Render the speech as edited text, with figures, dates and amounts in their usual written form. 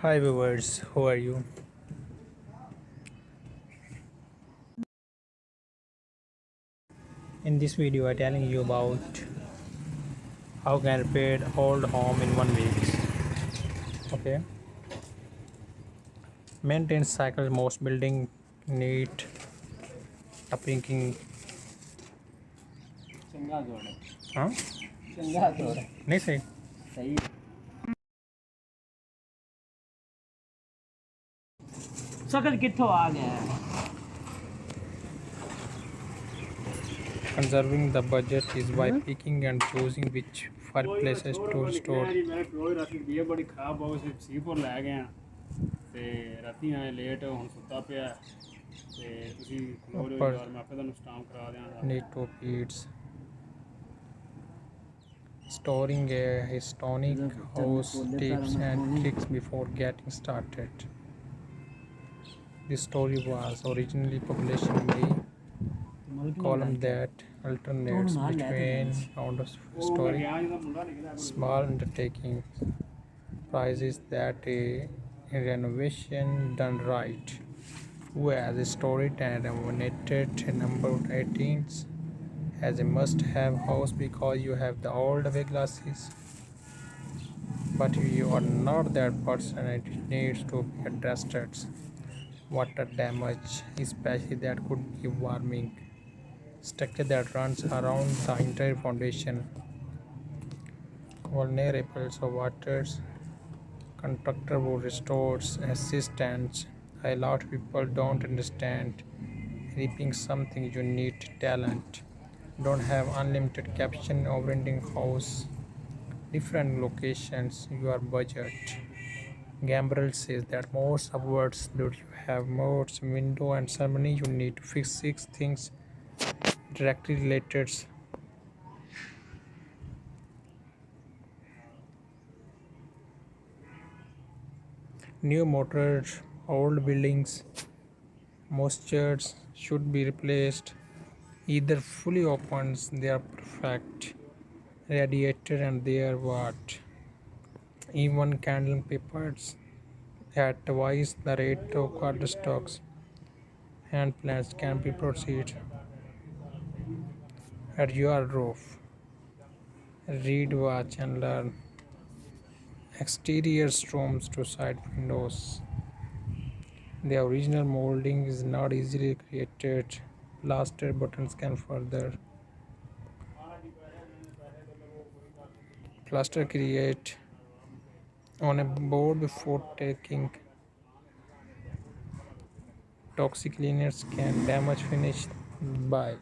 Hi viewers, how are you? In this video, I'm telling you about how can repair old home in 1 week. Okay, maintenance cycle most building need tapping. चंगा जोड़ Huh? चंगा जोड़ नहीं सही. सही शकल कित्थों आ गया है Conserving the budget is by picking and choosing which fireplaces to store. मैं रोज राती बीए बड़ी खराब हो गई सीपुर ਲੈ ਗਏ ਆ ਤੇ ਰਾਤੀ ਆਏ ਲੇਟ ਹੁਣ ਸੁੱਤਾ ਪਿਆ ਤੇ ਤੁਸੀਂ ਖਲੋ ਜਾਓ Upper ਯਾਰ ਮੈਂ ਆਪੇ ਤੁਹਾਨੂੰ ਸਟਾਮ ਕਰਾ ਦਿਆਂਗਾ need to eats. Storing a historic house tips and tricks before getting started. This story was originally published in the column that alternates between sound of story, small undertaking, prices that a renovation done right. Who has a story and nominated number 18 as a must-have house because you have the old away glasses. But you are not that person and it needs to be addressed. Water damage, especially that could be warming structure that runs around the entire foundation. Vulnerable so waters contractor who restores assistance. A lot of people don't understand reaping something you need talent. Don't have unlimited caption or renting house. Different locations, your budget. Gambrel says that more subverts do you have modes, window and ceremony you need to fix 6 things directly related. New motors, old buildings, moistures should be replaced. Either fully opens their perfect radiator and their what. Even candle papers at twice the rate of cardstocks and plants can be proceed at your roof. Read, watch and learn. Exterior rooms to side windows. The original molding is not easily created. Plaster buttons can further. Plaster create on a board before taking. Toxic cleaners can damage finish by